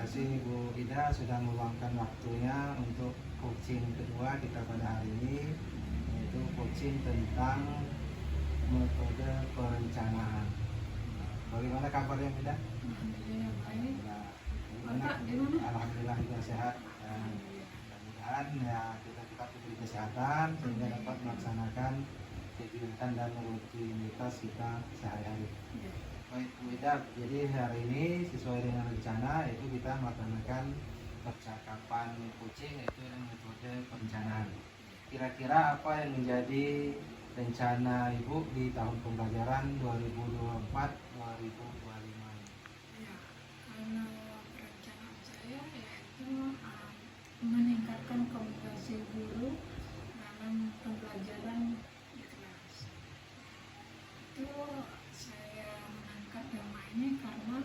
kasih Bu Ida sudah meluangkan waktunya untuk coaching kedua kita pada hari ini, yaitu coaching tentang metode perencanaan. Bagaimana kabarnya Bu Ida? Alhamdulillah baik. Bapak Gimana? gimana? Alhamdulillah juga sehat. Mudah-mudahan ya kita diberi kesehatan sehingga dapat melaksanakan kegiatan dan rutinitas kita sehari-hari. Baik Bu Ida, jadi hari ini sesuai dengan rencana itu kita melaksanakan percakapan coaching yaitu dengan metode perencanaan. Kira-kira apa yang menjadi rencana Ibu di tahun pembelajaran 2024-2025? Ya, kalau perencanaan saya yaitu meningkatkan komunikasi guru dalam pembelajaran di kelas. Itu saya mengangkat tema ini karena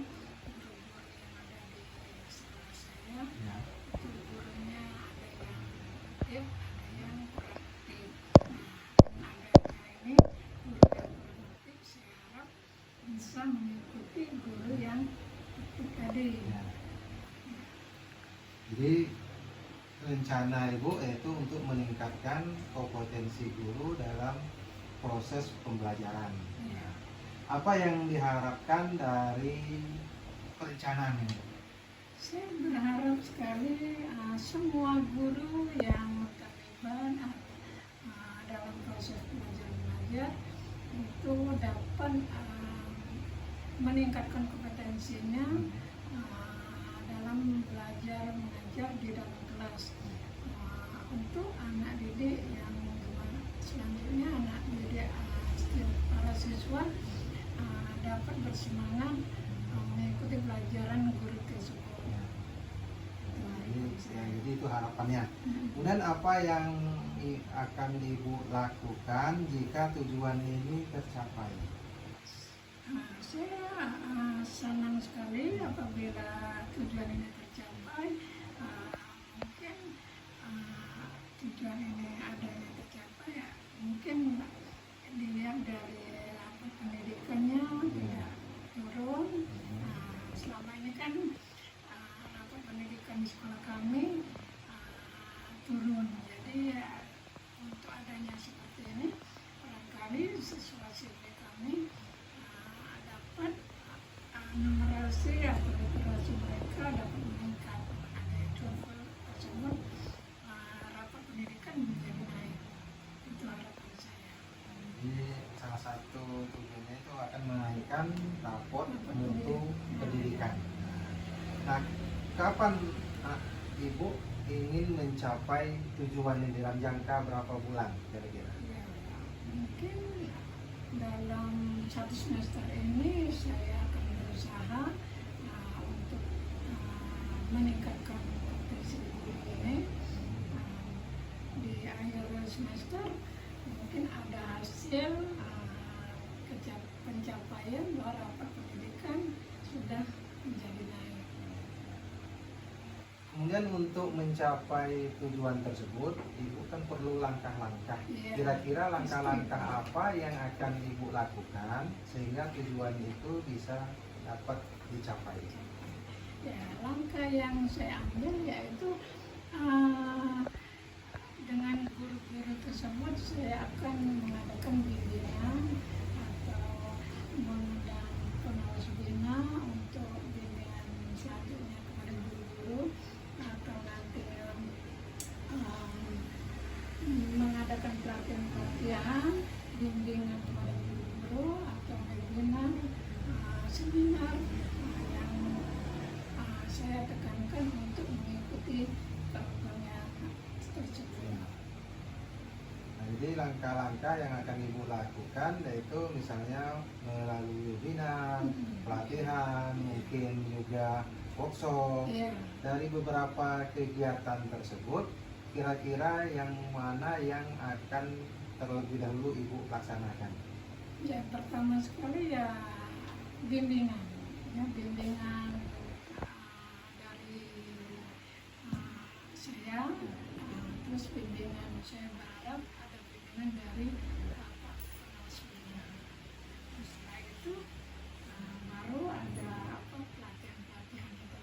guru-guru yang ada di sekolah saya Ya. itu gurunya ada yang aktif, ada yang proaktif. Nah, adanya ini guru yang proaktif saya harap bisa mengikuti guru yang aktif tadi. Ya. Jadi rencana Ibu yaitu untuk meningkatkan kompetensi guru dalam proses pembelajaran. Ya. Apa yang diharapkan dari perencanaan ini? Saya berharap sekali semua guru yang terlibat dalam proses belajar mengajar itu dapat meningkatkan kompetensinya dalam belajar mengajar di dalam kelas. Untuk anak didik yang selanjutnya anak didik para siswa dapat bersemangat mengikuti pelajaran guru tersebut. Jadi itu harapannya. Kemudian apa yang akan Ibu lakukan jika tujuan ini tercapai? Saya senang sekali apabila tujuan ini tercapai. Mungkin tujuan ini adanya tercapai ya, mungkin dilihat dari pendidikannya tidak turun. Selama ini kan rapat pendidikan di sekolah kami turun, jadi ya, untuk adanya seperti ini barangkali siswa-siswi kami dapat numerasi atau literasi mereka dapat meningkat. Ada contoh tersebut rapat pendidikan menjadi naik. Itu harapan saya. Jadi salah satu tujuannya itu akan menaikkan rapot mutu pendidikan. Nah, kapan Ibu ingin mencapai tujuan ini dalam jangka berapa bulan kira-kira? Ya, mungkin dalam satu semester ini saya akan berusaha untuk meningkatkan kompetensi guru ini. Di akhir semester mungkin ada hasil pencapaian bahwa rapat pendidikan sudah menjadi naik. Kemudian untuk mencapai tujuan tersebut, Ibu kan perlu langkah-langkah. Ya, Kira-kira langkah-langkah apa yang akan Ibu lakukan sehingga tujuan itu bisa dapat dicapai? Ya, langkah yang saya ambil yaitu dengan guru-guru tersebut saya akan mengadakan bimbingan atau mengundang pengawas bina untuk bimbingan selanjutnya kepada guru-guru, atau nanti mengadakan pelatihan bimbingan kepada guru-guru atau webinar seminar yang saya tekankan untuk mengikuti programnya tersebut. Nah, jadi langkah-langkah yang akan Ibu lakukan yaitu misalnya melalui webinar, pelatihan, mungkin juga workshop. Ya, Dari beberapa kegiatan tersebut, kira-kira yang mana yang akan terlebih dahulu Ibu laksanakan? yang pertama sekali ya bimbingan, bimbingan dari saya, terus bimbingan saya berharap ada bimbingan dari Pak Pengawas Bina. Terus setelah itu baru ada pelatihan-pelatihan itu.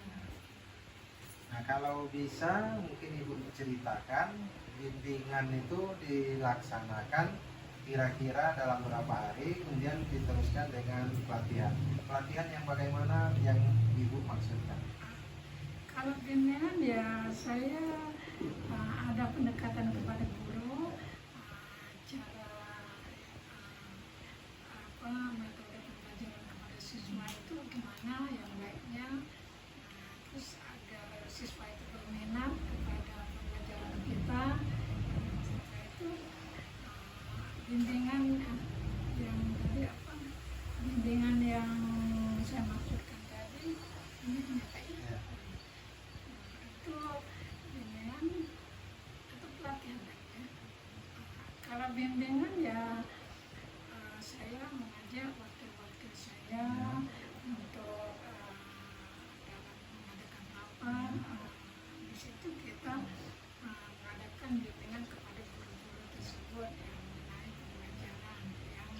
kalau bisa mungkin Ibu ceritakan bimbingan itu dilaksanakan kira-kira dalam berapa hari, kemudian diteruskan dengan pelatihan. Pelatihan yang bagaimana yang Ibu maksudkan? Kalau bimbingan ya saya ada pendekatan kepada guru, cara metode pembelajaran kepada siswa itu gimana yang baiknya, terus agar siswa itu berminat kepada pembelajaran kita. Setelah itu bimbingan yang tadi bimbingan yang saya maksudkan tadi ini Ya. itu bimbingan itu pelatihan ya. Kalau bimbingan ya saya mengajak wakil-wakil saya untuk dalam mengadakan rapat, di situ kita mengadakan bimbingan kepada guru-guru tersebut yang mengenai pembelajaran yang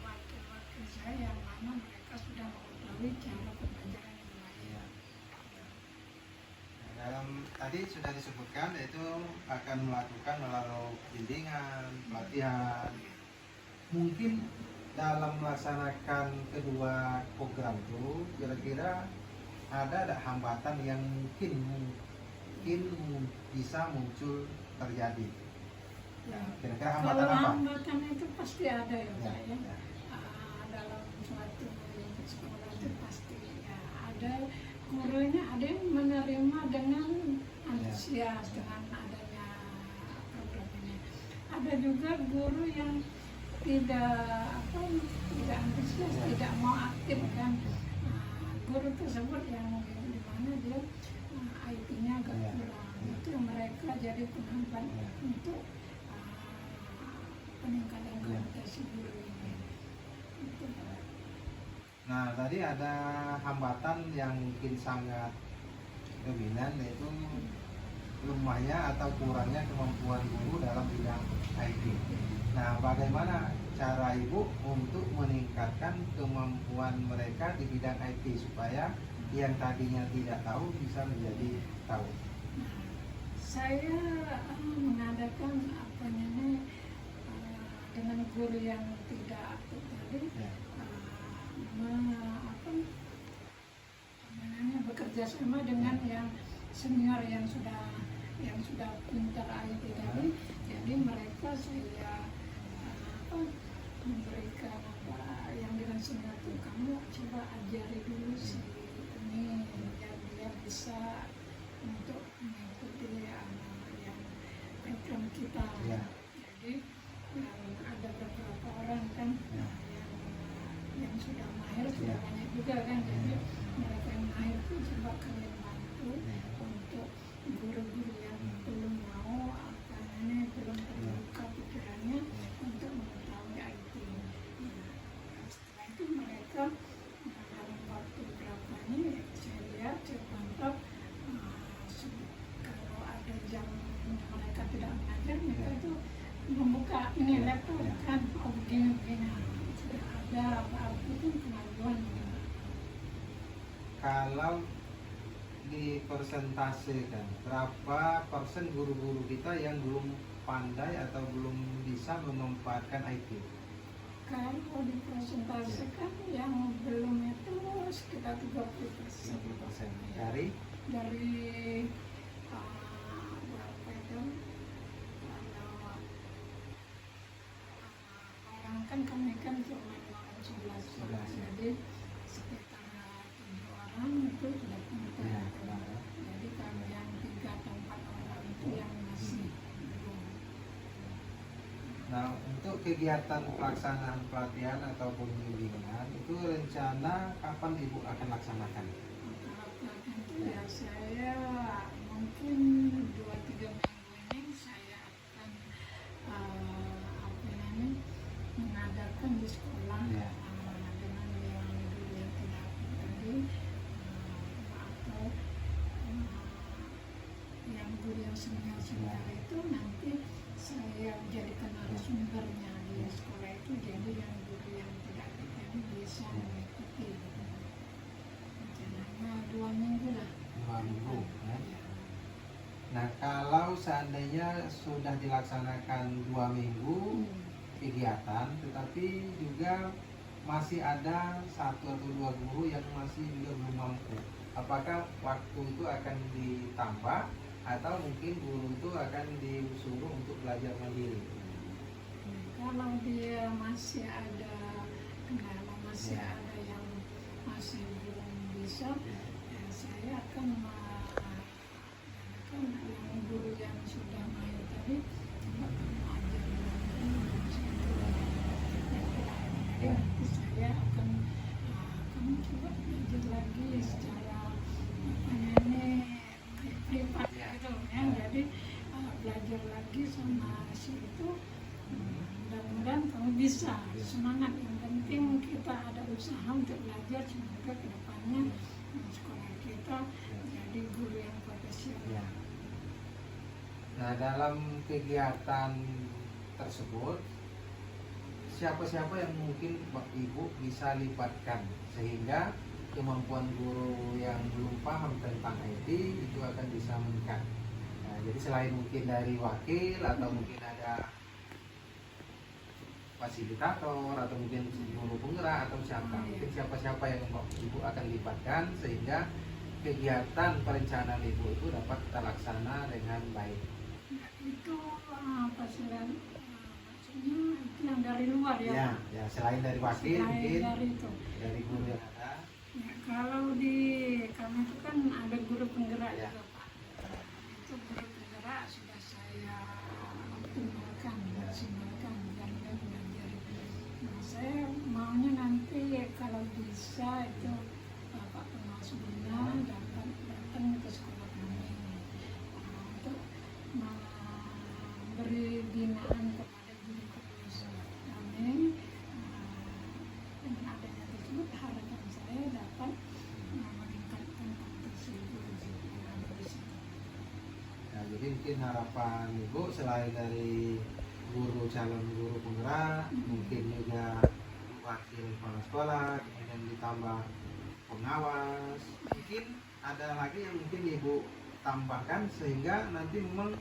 wakil-wakil saya yang mana mereka sudah mengetahui cara pembelajaran yang baik. Ya. Dalam tadi sudah disebutkan yaitu akan melakukan melalui bimbingan, pelatihan. Mungkin dalam melaksanakan kedua program itu kira-kira ada hambatan yang mungkin bisa muncul terjadi. Ya. Kira-kira hambatan Kalau apa? hambatan itu pasti ada ya Pak ya. Ya. Dalam suatu sekolah itu pasti ya ada gurunya, ada yang menerima dengan antusias dengan adanya program ini. Ada juga guru yang tidak antusias, tidak mau aktif kan. Guru tersebut yang di mana dia IT-nya agak kurang, itu mereka jadi penghambat untuk peningkatan kualitas guru ini. Itu. Nah, tadi ada hambatan yang mungkin sangat dominan yaitu lemahnya atau kurangnya kemampuan guru dalam bidang IT. Nah, bagaimana cara Ibu untuk meningkatkan kemampuan mereka di bidang IT supaya yang tadinya tidak tahu bisa menjadi tahu? Saya mengadakan dengan guru yang tidak aktif tadi, bekerja sama dengan yang senior yang sudah pintar IT tadi. Jadi mereka saya memberikan yang dengan senior itu, kamu coba ajari dulu si ini biar dia bisa untuk mengikuti yang program kita. Jadi ada beberapa orang kan yang sudah mahir, sudah banyak juga kan. Jadi mereka yang mahir itu coba kalian bantu untuk guru-guru yang belum mau belum terbuka pikirannya untuk mengetahui IT. Setelah itu mereka dalam waktu berapa ini saya lihat, saya pantau, kalau ada jam mereka tidak mengajar, mereka itu membuka ini laptop kan, begini sudah ada apa-apa itu kemajuan. Kalau dipersentasekan, berapa persen guru-guru kita yang belum pandai atau belum bisa memanfaatkan IT? Kalau dipresentasikan yang belum itu sekitar 30%. 30%. Dari berapa itu? Kalau orang kan kami kan cuma 11 orang, jadi sekitar 7 orang itu sudah pintar. Jadi kalau yang 3 atau 4 orang itu yang masih belum. Nah, untuk kegiatan pelaksanaan pelatihan ataupun bimbingan itu rencana kapan Ibu akan laksanakan? Kalau pelatihan itu ya saya mungkin 2-3 minggu ini saya akan mengadakan di sekolah dengan yang dulu yang tidak tadi, atau yang guru yang senior itu nanti saya jadikan narasumbernya di sekolah itu, jadi yang guru yang tidak aktif ini bisa mengikuti. Rencananya 2 minggu lah seandainya sudah dilaksanakan 2 minggu kegiatan, tetapi juga masih ada 1 atau 2 guru yang masih juga belum mampu. Apakah waktu itu akan ditambah atau mungkin guru itu akan disuruh untuk belajar mandiri? Kalau dia masih ada kendala, masih Ya. ada yang masih belum bisa, ya saya akan mengadakan yang guru yang sudah main tadi, coba kamu ajar jadi nanti saya akan kamu coba belajar lagi secara privat gitu ya. Jadi belajar lagi sama si itu, mudah-mudahan kamu bisa. Semangat, yang penting kita ada usaha untuk belajar, semoga kedepannya sekolah kita jadi guru yang profesional. Ya. Nah, dalam kegiatan tersebut siapa-siapa yang mungkin Ibu bisa libatkan sehingga kemampuan guru yang belum paham tentang IT itu akan bisa meningkat. Nah, jadi selain mungkin dari wakil atau mungkin ada fasilitator atau mungkin guru penggerak atau mungkin siapa-siapa yang Ibu akan libatkan sehingga kegiatan perencanaan Ibu itu dapat terlaksana dengan baik. Itu maksudnya itu yang dari luar ya, Ya, selain dari wakil selain mungkin dari itu. dari guru yang ada. Ya, kalau di kami itu kan ada guru penggerak Ya. juga Pak. Itu guru penggerak sudah saya optimalkan, maksimalkan biar dia belajar. Nah, saya maunya nanti kalau bisa itu Bapak Pengawas Bina dapat datang ke sekolah kami untuk memberi binaan kepada guru-guru kami. Dengan adanya tersebut harapan saya dapat meningkatkan kompetisi guru yang ada di sini. Nah, jadi mungkin harapan Ibu selain dari calon guru penggerak, mungkin juga wakil kepala sekolah, kemudian ditambah pengawas, mungkin ada lagi yang mungkin Ibu tambahkan sehingga nanti memang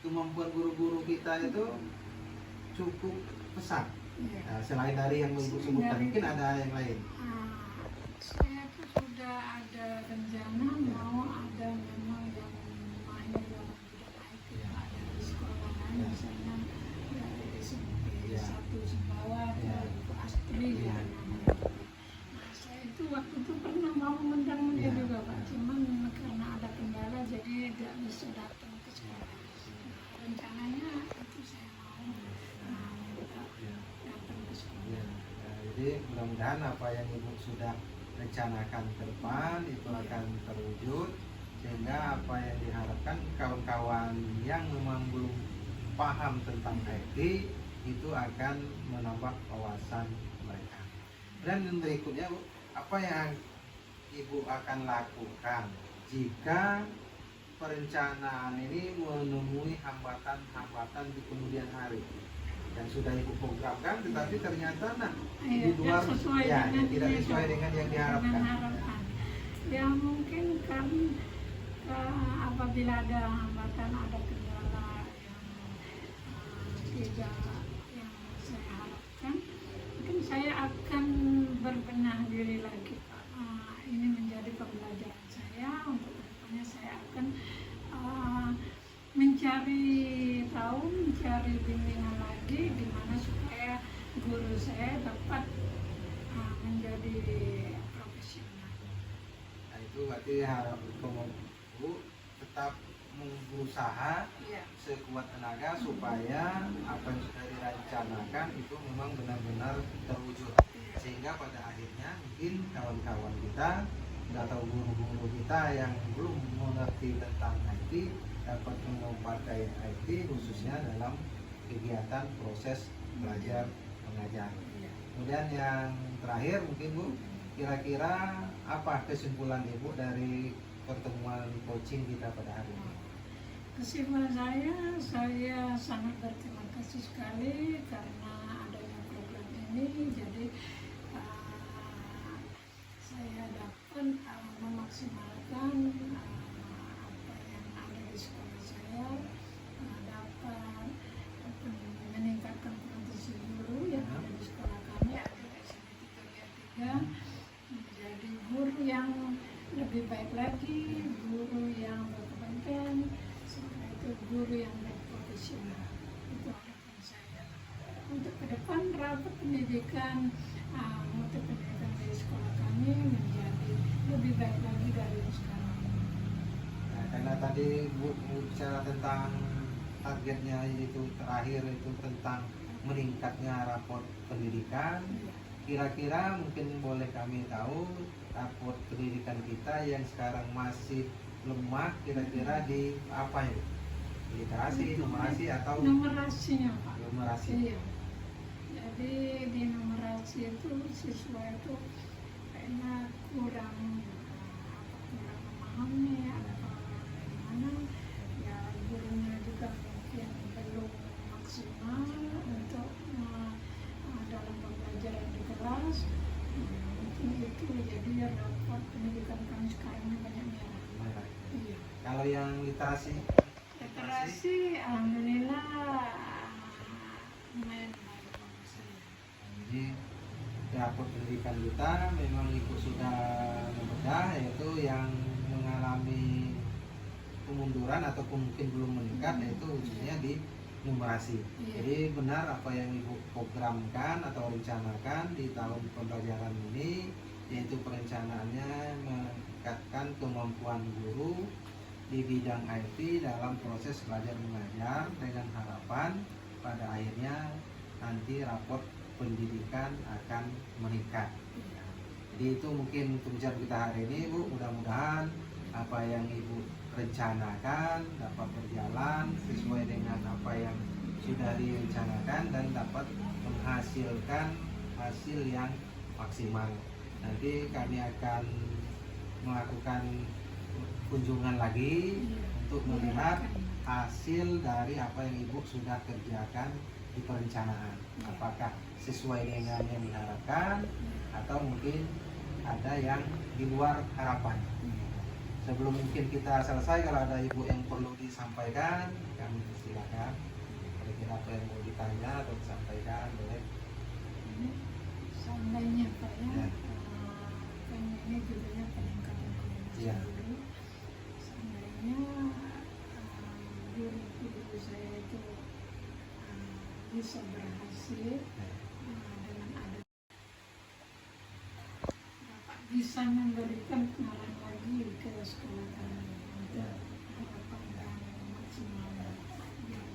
kemampuan guru-guru kita itu cukup besar. Nah, selain dari yang Ibu sebutkan, mungkin ada yang lain. Saya tuh sudah ada rencana mau ada memang yang mahir dalam bidang IT ada di sekolah lain, misalnya dari SMP 1 Sumbawa atau Ibu Astri gitu namanya. Nah, saya itu waktu itu pernah mau mengundang dia juga Pak, cuman karena ada kendala jadi tidak bisa datang ke sekolah. Nah, rencananya itu saya mau minta datang ke sekolah. Nah, jadi mudah-mudahan apa yang Ibu sudah rencanakan ke depan itu akan terwujud sehingga apa yang diharapkan kawan-kawan yang memang belum paham tentang IT itu akan menambah wawasan mereka. Dan yang berikutnya Bu, apa yang Ibu akan lakukan jika perencanaan ini menemui hambatan-hambatan di kemudian hari yang sudah Ibu programkan tetapi ternyata di luar tidak sesuai dengan yang diharapkan. Ya mungkin kan apabila ada hambatan, ada kendala yang tidak yang saya harapkan, mungkin saya akan berbenah diri lagi Pak. Ini menjadi pembelajaran saya untuk kedepannya. Saya akan mencari bimbingan lagi gimana supaya guru saya dapat menjadi profesional. Nah, itu berarti harap Bu tetap berusaha sekuat tenaga supaya apa yang sudah direncanakan itu memang benar-benar terwujud sehingga pada akhirnya mungkin kawan-kawan kita atau guru-guru kita yang belum mengerti tentang IT dapat memakai IT khususnya dalam kegiatan proses belajar mengajar. Kemudian yang terakhir mungkin Bu, kira-kira apa kesimpulan Ibu dari pertemuan coaching kita pada hari ini? Kesimpulan saya sangat berterima kasih sekali karena adanya program ini. Jadi saya dapat memaksimalkan apa yang ada di sekolah saya yang lebih baik lagi, guru yang berkebaikan, setelah itu guru yang berprofesional. Itu harapan saya. Untuk ke depan rapat pendidikan, mutu pendidikan di sekolah kami menjadi lebih baik lagi dari yang sekarang. Nah, karena tadi Bu bicara tentang targetnya itu terakhir itu tentang meningkatnya raport pendidikan, kira-kira mungkin boleh kami tahu raport pendidikan kita yang sekarang masih lemah kira-kira di apa ya? Literasi, numerasi atau Numerasinya, Pak. numerasi? Iya. Jadi di numerasi itu siswa itu kayaknya kurang memahami atau gimana, ya gurunya juga mungkin belum maksimal untuk dalam pembelajaran di kelas. Mungkin itu jadi raport pendidikan kami sekarang ini banyak merah. Iya. Kalau yang literasi? Literasi alhamdulillah lumayan bagus saya. Jadi raport pendidikan kita memang Ibu sudah membedah, yaitu yang mengalami kemunduran ataupun mungkin belum meningkat, yaitu khususnya di numerasi. Iya. Jadi benar apa yang Ibu programkan atau rencanakan di tahun pembelajaran ini, yaitu perencanaannya meningkatkan kemampuan guru di bidang IT dalam proses belajar mengajar dengan harapan pada akhirnya nanti raport pendidikan akan meningkat. Jadi itu mungkin tujuan kita hari ini, Bu. Mudah-mudahan apa yang Ibu rencanakan dapat berjalan sesuai dengan apa yang sudah direncanakan dan dapat menghasilkan hasil yang maksimal. Nanti kami akan melakukan kunjungan lagi untuk melihat hasil dari apa yang Ibu sudah kerjakan di perencanaan. Apakah sesuai dengan yang diharapkan atau mungkin ada yang di luar harapan. Sebelum mungkin kita selesai, kalau ada Ibu yang perlu disampaikan, kami silakan. Kira-kira apa yang mau ditanya atau disampaikan, boleh. Seandainya Pak Ya. ini judulnya peningkatan kualitas Iya. guru. Seandainya guru saya itu bisa berhasil dengan ada Bapak bisa memberikan pengalaman lagi ke sekolah kami untuk harapan dan maksimal.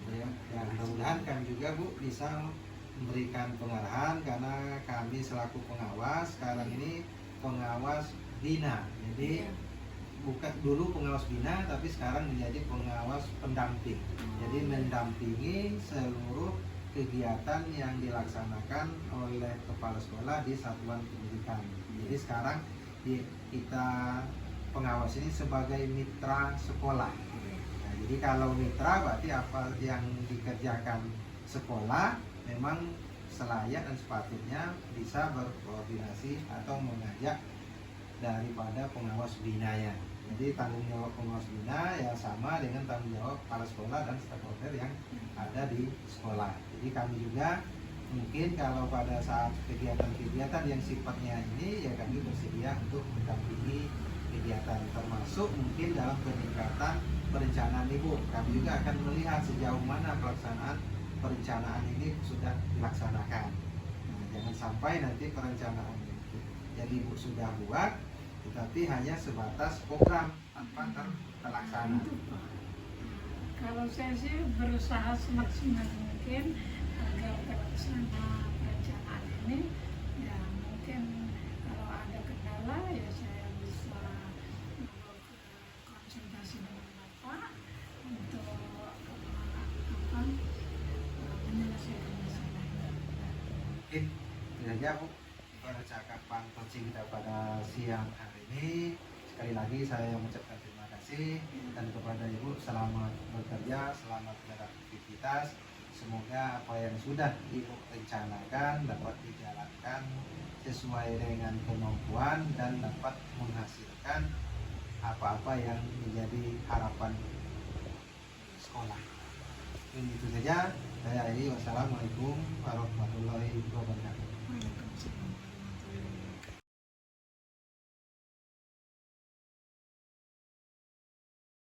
Ya, mudah-mudahan kami juga, Bu, bisa memberikan pengarahan karena kami selaku pengawas sekarang ini pengawas bina. Jadi bukan dulu pengawas bina tapi sekarang menjadi pengawas pendamping. Jadi mendampingi seluruh kegiatan yang dilaksanakan oleh kepala sekolah di satuan pendidikan. Jadi sekarang kita pengawas ini sebagai mitra sekolah. Nah, jadi kalau mitra berarti apa yang dikerjakan sekolah memang selayak dan sepatutnya bisa berkoordinasi atau mengajak daripada pengawas binanya. Jadi tanggung jawab pengawas bina ya sama dengan tanggung jawab kepala sekolah dan stakeholder yang ada di sekolah. Jadi kami juga mungkin kalau pada saat kegiatan-kegiatan yang sifatnya ini ya kami bersedia untuk mendampingi kegiatan, termasuk mungkin dalam peningkatan perencanaan Ibu. Kami juga akan melihat sejauh mana pelaksanaan perencanaan ini sudah dilaksanakan. Nah, jangan sampai nanti perencanaan itu jadi Ibu sudah buat tetapi hanya sebatas program tanpa terlaksana. Kalau saya sih berusaha semaksimal mungkin agar terlaksana perencanaan ini. Ya mungkin kalau ada kendala ya saya bisa konsultasi dengan Bapak untuk menyelesaikan masalah. Oke, itu saja, Bu, percakapan coaching kita pada siang hari ini. Sekali lagi saya mengucapkan terima kasih dan kepada Ibu selamat bekerja, selamat beraktivitas. Semoga apa yang sudah Ibu rencanakan dapat dijalankan sesuai dengan kemampuan dan dapat menghasilkan apa-apa yang menjadi harapan sekolah. Itu saja. Saya Edi. Wassalamualaikum warahmatullahi wabarakatuh. Waalaikumsalam.